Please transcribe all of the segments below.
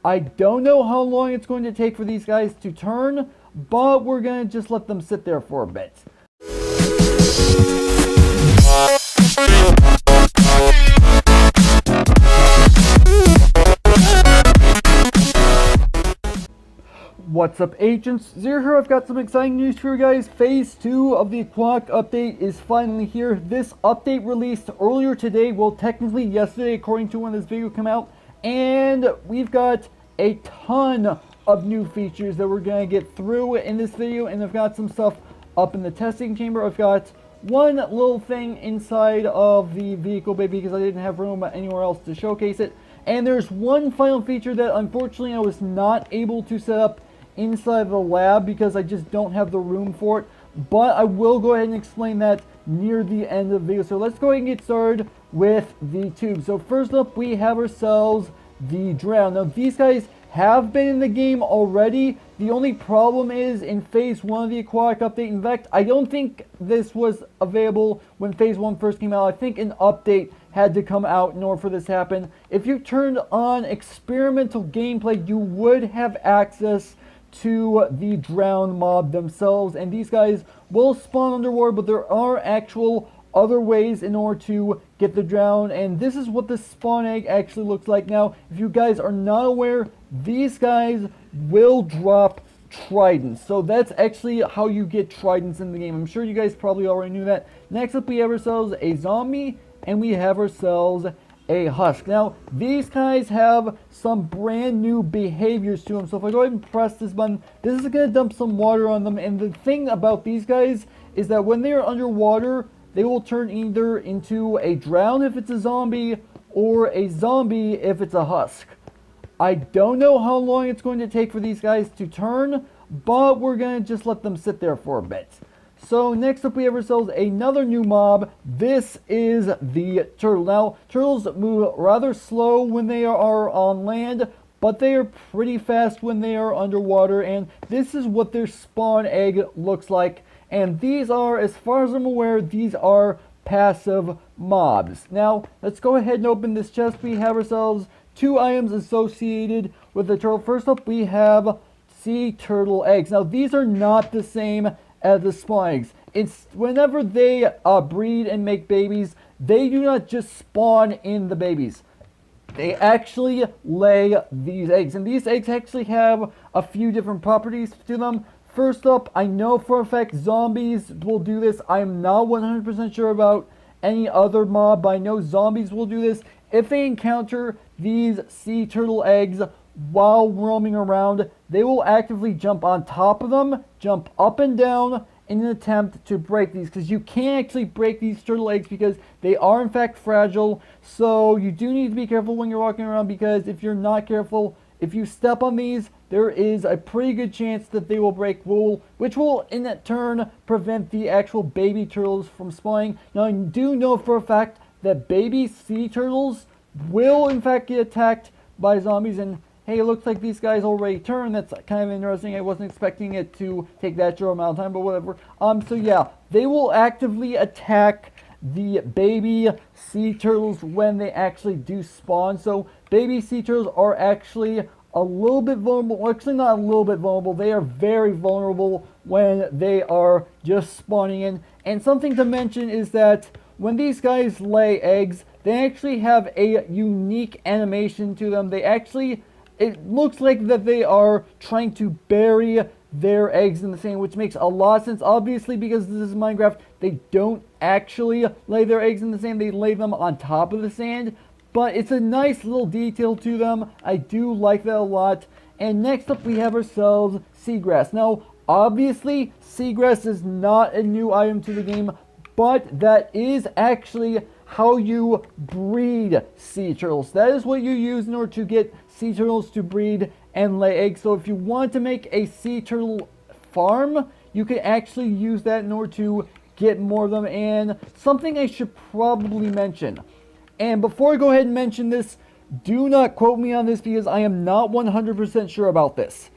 I don't know how long it's going to take for these guys to turn, but we're going to just let them sit there for a bit. What's up, agents? Zer here. I've got some exciting news for you guys. Phase 2 of the Aquatic update is finally here. This update released earlier today, well, technically yesterday according to when this video came out, and we've got a ton of new features that we're going to get through in this video, and I've got some stuff up in the testing chamber. I've got one little thing inside of the vehicle bay because I didn't have room anywhere else to showcase it, and there's one final feature that unfortunately I was not able to set up inside the lab because I just don't have the room for it, but I will go ahead and explain that near the end of the video. So let's go ahead and get started with the tube. So first up, we have ourselves the drown. Now these guys have been in the game already. The only problem is in phase 1 of the Aquatic update. In fact, I don't think this was available when phase 1 first came out. I think an update had to come out in order for this to happen. If you turned on experimental gameplay, you would have access to the drown mob themselves, and these guys will spawn underwater, but there are actual other ways in order to get the drown, and this is what the spawn egg actually looks like. Now, if you guys are not aware, these guys will drop tridents, so that's actually how you get tridents in the game. I'm sure you guys probably already knew that. Next up, we have ourselves a zombie, and we have ourselves a husk. Now these guys have some brand new behaviors to them, so if I go ahead and press this button, this is going to dump some water on them, and the thing about these guys is that when they are underwater, they will turn either into a drown if it's a zombie or a zombie if it's a husk. I don't know how long it's going to take for these guys to turn, but we're going to just let them sit there for a bit. So next up, we have ourselves another new mob. This is the turtle. Now, turtles move rather slow when they are on land, but they are pretty fast when they are underwater, and this is what their spawn egg looks like. And these are, as far as I'm aware, these are passive mobs. Now, let's go ahead and open this chest. We have ourselves 2 items associated with the turtle. First up, we have sea turtle eggs. Now, these are not the same as the spawn eggs. It's whenever they breed and make babies, they do not just spawn in the babies. They actually lay these eggs, and these eggs actually have a few different properties to them. First up, I know for a fact zombies will do this. I'm not 100% sure about any other mob, but I know zombies will do this. If they encounter these sea turtle eggs while roaming around, they will actively jump on top of them, jump up and down in an attempt to break these, because you can't actually break these turtle eggs because they are in fact fragile. So you do need to be careful when you're walking around, because if you're not careful, if you step on these, there is a pretty good chance that they will break, which will in that turn prevent the actual baby turtles from spawning. Now I do know for a fact that baby sea turtles will in fact get attacked by zombies, and hey, it looks like these guys already turned. That's kind of interesting. I wasn't expecting it to take that short amount of time, but whatever. So yeah, they will actively attack the baby sea turtles when they actually do spawn. So baby sea turtles are actually a little bit vulnerable. Well, actually not a little bit vulnerable. They are very vulnerable when they are just spawning in. And something to mention is that when these guys lay eggs, they actually have a unique animation to them. They actually, it looks like that they are trying to bury their eggs in the sand, which makes a lot of sense. Obviously, because this is Minecraft, they don't actually lay their eggs in the sand. They lay them on top of the sand. But it's a nice little detail to them. I do like that a lot. And next up, we have ourselves seagrass. Now, obviously, seagrass is not a new item to the game, but that is actually how you breed sea turtles. That is what you use in order to get sea turtles to breed and lay eggs. So if you want to make a sea turtle farm, you can actually use that in order to get more of them. And something I should probably mention, and before I go ahead and mention this, do not quote me on this because I am not 100% sure about this.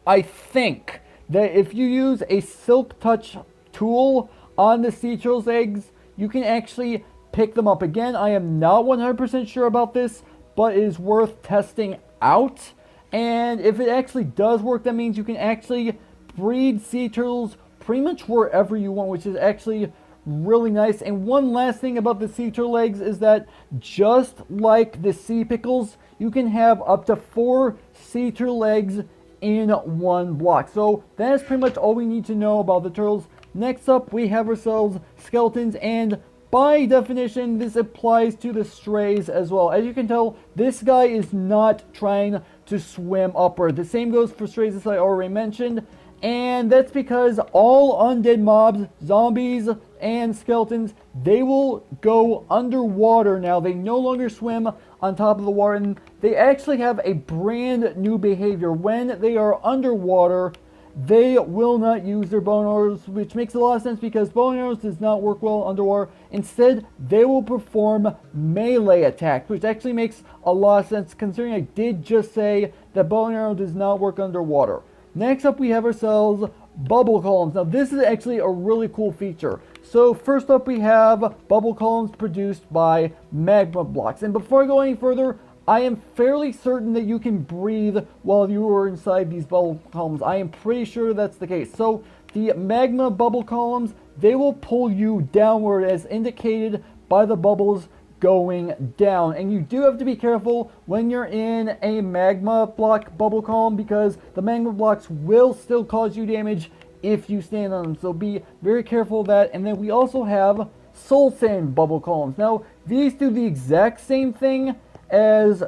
I think that if you use a silk touch tool on the sea turtle's eggs, you can actually pick them up. Again, I am not 100% sure about this, but it is worth testing out. And if it actually does work, that means you can actually breed sea turtles pretty much wherever you want, which is actually really nice. And one last thing about the sea turtle eggs is that just like the sea pickles, you can have up to 4 sea turtle eggs in one block. So that is pretty much all we need to know about the turtles. Next up, we have ourselves skeletons, and by definition, this applies to the strays as well. As you can tell, this guy is not trying to swim upward. The same goes for strays, as I already mentioned. And that's because all undead mobs, zombies, and skeletons, they will go underwater now. They no longer swim on top of the water, and they actually have a brand new behavior. When they are underwater, they will not use their bow and arrows, which makes a lot of sense because bow and arrows does not work well underwater. Instead, they will perform melee attacks, which actually makes a lot of sense considering I did just say that bow and arrow does not work underwater. Next up, we have ourselves bubble columns. Now, this is actually a really cool feature. So first up, we have bubble columns produced by magma blocks. And before I go any further, I am fairly certain that you can breathe while you are inside these bubble columns. I am pretty sure that's the case. So the magma bubble columns, they will pull you downward as indicated by the bubbles going down. And you do have to be careful when you're in a magma block bubble column because the magma blocks will still cause you damage if you stand on them. So be very careful of that. And then we also have soul sand bubble columns. Now, these do the exact same thing as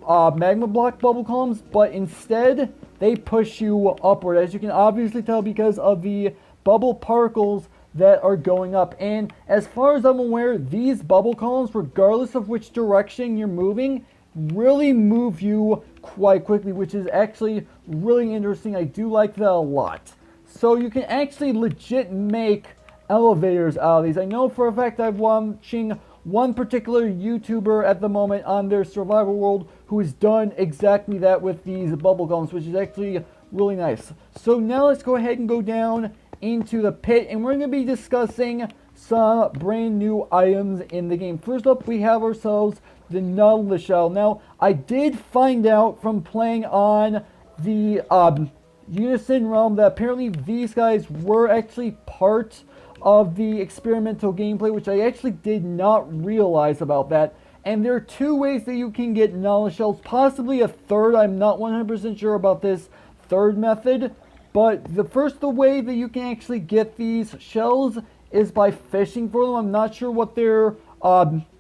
magma block bubble columns, but instead they push you upward, as you can obviously tell because of the bubble particles that are going up. And as far as I'm aware, these bubble columns, regardless of which direction you're moving, really move you quite quickly, which is actually really interesting. I do like that a lot. So you can actually legit make elevators out of these. I know for a fact I'm watching one particular YouTuber at the moment on their survival world who has done exactly that with these bubble columns, which is actually really nice. So now let's go ahead and go down into the pit, and we're going to be discussing some brand new items in the game. First up, we have ourselves the Nautilus shell. Now, I did find out from playing on the Unison realm that apparently these guys were actually part of the experimental gameplay, which I actually did not realize about that. And there are 2 ways that you can get Nautilus shells, possibly a third. I'm not 100% sure about this third method, but the way that you can actually get these shells is by fishing for them. I'm not sure what their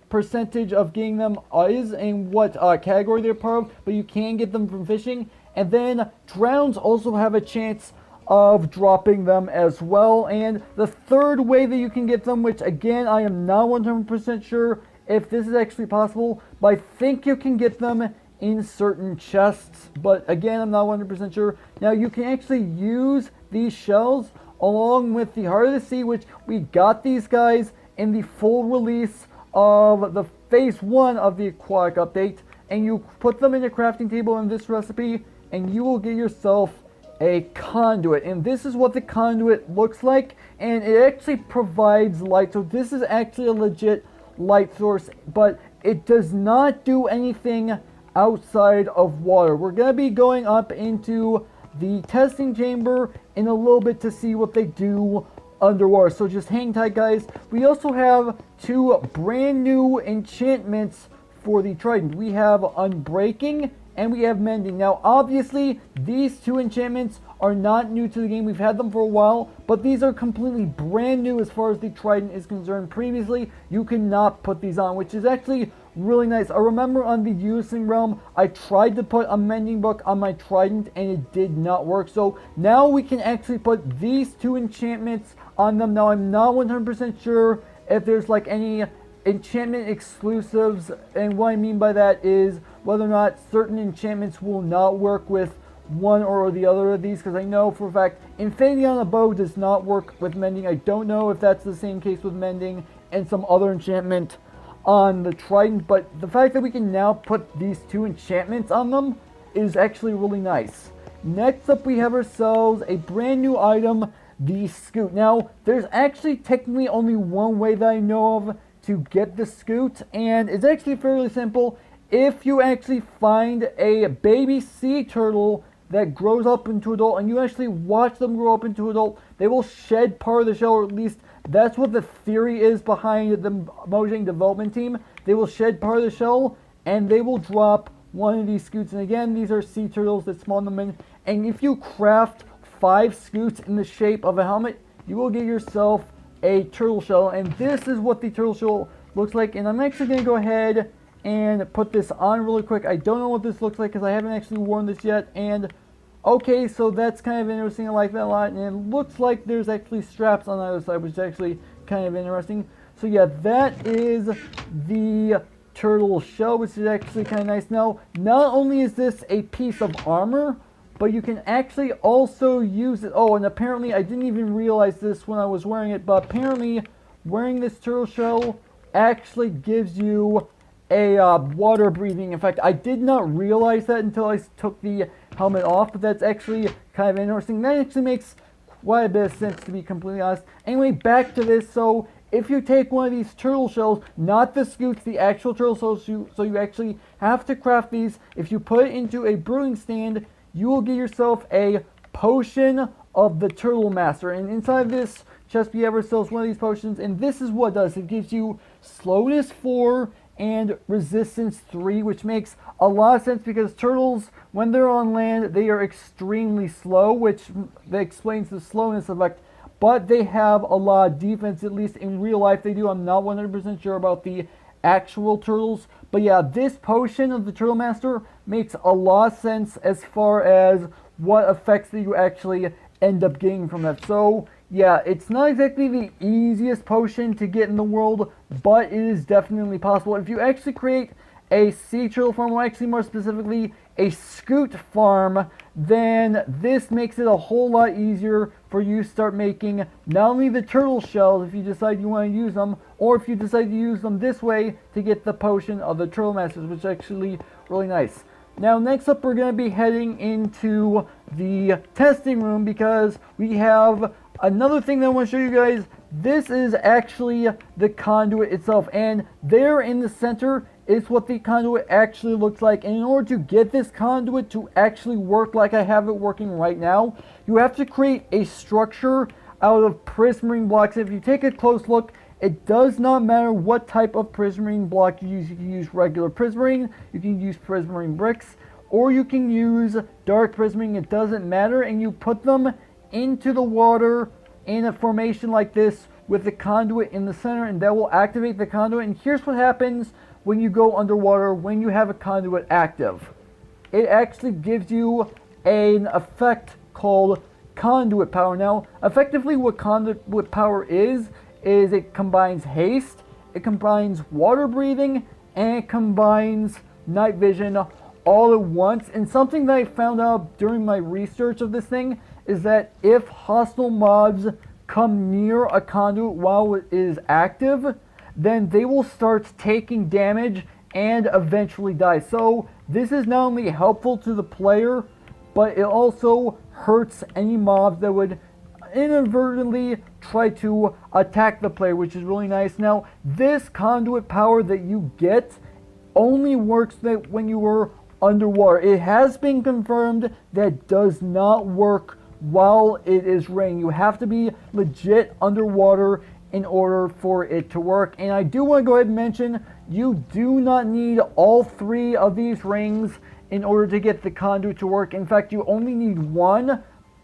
percentage of getting them is and what category they're part of, but you can get them from fishing. And then drowns also have a chance of dropping them as well. And the third way that you can get them, which again I am not 100% sure if this is actually possible, but I think you can get them in certain chests, but again I'm not 100% sure. Now you can actually use these shells along with the Heart of the Sea, which we got these guys in the full release of the phase 1 of the Aquatic update, and you put them in a crafting table in this recipe and you will get yourself a conduit. And this is what the conduit looks like, and it actually provides light. So this is actually a legit light source, but it does not do anything outside of water. We're going to be going up into the testing chamber in a little bit to see what they do underwater, so just hang tight, guys. We also have 2 brand new enchantments for the Trident. We have Unbreaking and we have Mending. Now obviously these 2 enchantments are not new to the game. We've had them for a while, but these are completely brand new as far as the Trident is concerned. Previously you could not put these on, which is actually really nice. I remember on the Unison realm I tried to put a Mending book on my Trident and it did not work. So now we can actually put these 2 enchantments on them. Now I'm not 100% sure if there's like any enchantment exclusives, and what I mean by that is whether or not certain enchantments will not work with one or the other of these, because I know for a fact Infinity on the Bow does not work with Mending. I don't know if that's the same case with Mending and some other enchantment on the Trident, but the fact that we can now put these 2 enchantments on them is actually really nice. Next up, we have ourselves a brand new item, the Scoot. Now, there's actually technically only one way that I know of to get the Scoot, and it's actually fairly simple. if you actually find a baby sea turtle that grows up into adult and you actually watch them grow up into adult, they will shed part of the shell, or at least that's what the theory is behind the Mojang development team. They will shed part of the shell and they will drop one of these scoots. And again, these are sea turtles that spawn them in. And if you craft 5 scoots in the shape of a helmet, you will get yourself a turtle shell. And this is what the turtle shell looks like. And I'm actually going to go ahead and put this on really quick. I don't know what this looks like because I haven't actually worn this yet. And okay, so that's kind of interesting. I like that a lot. And it looks like there's actually straps on the other side, which is actually kind of interesting. So yeah, that is the turtle shell, which is actually kind of nice. Now, not only is this a piece of armor, but you can actually also use it. Oh, and apparently I didn't even realize this when I was wearing it, but apparently wearing this turtle shell actually gives you a water breathing effect. I did not realize that until I took the helmet off, but that's actually kind of interesting. That actually makes quite a bit of sense, to be completely honest. Anyway, back to this. So if you take one of these turtle shells, not the scoots, the actual turtle shells, so you actually have to craft these. If you put it into a brewing stand, you will get yourself a potion of the Turtle Master. And inside this chest, we have ourselves one of these potions. And this is what it does. It gives you slowness 4 and resistance 3, which makes a lot of sense because turtles, when they're on land, they are extremely slow, which explains the slowness effect. But they have a lot of defense, at least in real life they do. I'm not 100% sure about the actual turtles. But yeah, this potion of the Turtle Master makes a lot of sense as far as what effects that you actually end up getting from that. So yeah, it's not exactly the easiest potion to get in the world, but it is definitely possible. If you actually create a sea turtle farm, or actually more specifically a scoot farm, then this makes it a whole lot easier for you to start making not only the turtle shells if you decide you want to use them, or if you decide to use them this way to get the potion of the Turtle Masters, which is actually really nice. Now next up, we're going to be heading into the testing room because we have another thing that I want to show you guys. This is actually the conduit itself, and there in the center is what the conduit actually looks like. And in order to get this conduit to actually work like I have it working right now, you have to create a structure out of prismarine blocks. If you take a close look, it does not matter what type of prismarine block you use. You can use regular prismarine, you can use prismarine bricks, or you can use dark prismarine. It doesn't matter, and you put them into the water in a formation like this with the conduit in the center, and that will activate the conduit. And here's what happens when you go underwater when you have a conduit active. It actually gives you an effect called conduit power. Now, effectively what conduit power is it combines haste, it combines water breathing, and it combines night vision all at once. And something that I found out during my research of this thing is that if hostile mobs come near a conduit while it is active, then they will start taking damage and eventually die. So this is not only helpful to the player, but it also hurts any mobs that would inadvertently try to attack the player, which is really nice. Now, this conduit power that you get only works when you were underwater. It has been confirmed that does not work while it is raining. You have to be legit underwater in order for it to work. And I do want to go ahead and mention, you do not need all 3 of these rings in order to get the conduit to work. In fact, you only need 1,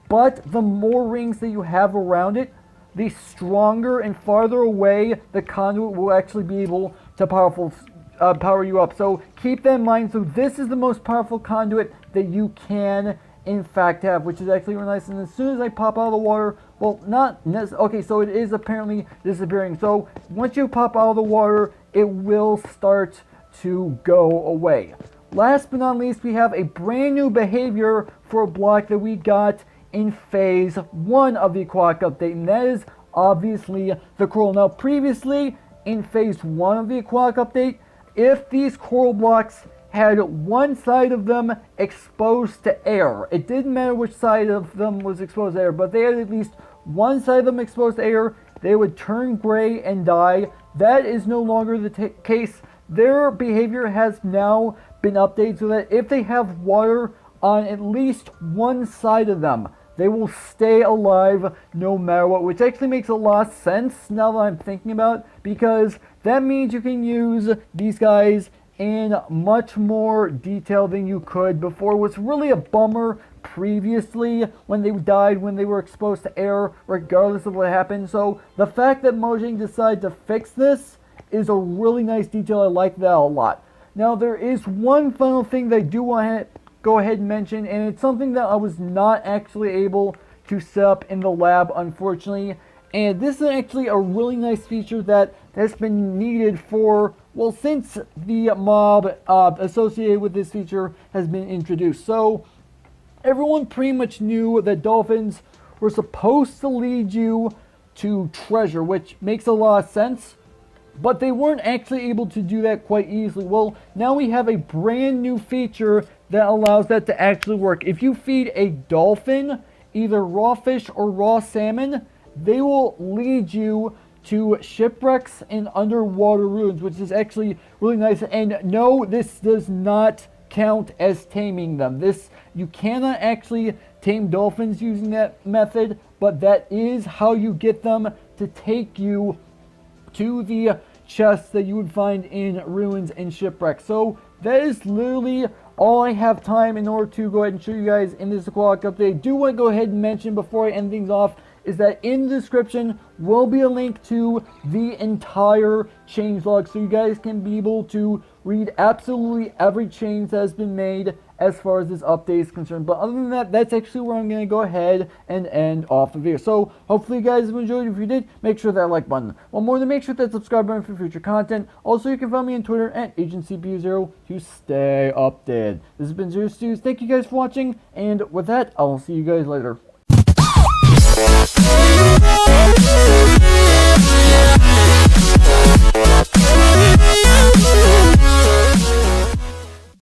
but the more rings that you have around it, the stronger and farther away the conduit will actually be able to power you up. So keep that in mind. So this is the most powerful conduit that you can in fact have, which is actually really nice. And as soon as I pop out of the water, well, not necessarily, okay, so it is apparently disappearing. So once you pop out of the water, it will start to go away. Last but not least, we have a brand new behavior for a block that we got in phase 1 of the Aquatic update, and that is obviously the coral. Now, previously in phase 1 of the Aquatic update, if these coral blocks had one side of them exposed to air, it didn't matter which side of them was exposed to air, but they had at least one side of them exposed to air, they would turn gray and die. That is no longer the case their behavior has now been updated so that if they have water on at least one side of them, they will stay alive no matter what, which actually makes a lot of sense now that I'm thinking about it, because that means you can use these guys in much more detail than you could before. It was really a bummer previously when they died, when they were exposed to air, regardless of what happened. So the fact that Mojang decided to fix this is a really nice detail. I like that a lot. Now there is one final thing that I do want to go ahead and mention, and it's something that I was not actually able to set up in the lab, unfortunately. And this is actually a really nice feature that has been needed for, well, since the mob associated with this feature has been introduced. So everyone pretty much knew that dolphins were supposed to lead you to treasure, which makes a lot of sense, but they weren't actually able to do that quite easily. Well, now we have a brand new feature that allows that to actually work. If you feed a dolphin either raw fish or raw salmon, they will lead you to shipwrecks and underwater ruins, which is actually really nice. And no, this does not count as taming them. You cannot actually tame dolphins using that method, but that is how you get them to take you to the chests that you would find in ruins and shipwrecks. So that is literally all I have time in order to go ahead and show you guys in this Aquatic update. I do want to go ahead and mention before I end things off is that in the description will be a link to the entire changelog, so you guys can be able to read absolutely every change that has been made as far as this update is concerned. But other than that, that's actually where I'm going to go ahead and end off the video. So hopefully you guys have enjoyed. If you did, make sure that like button. One more, than make sure that subscribe button for future content. Also, you can find me on Twitter at AgentCPU0 to stay updated. This has been Zer0's. Thank you guys for watching, and with that, I'll see you guys later.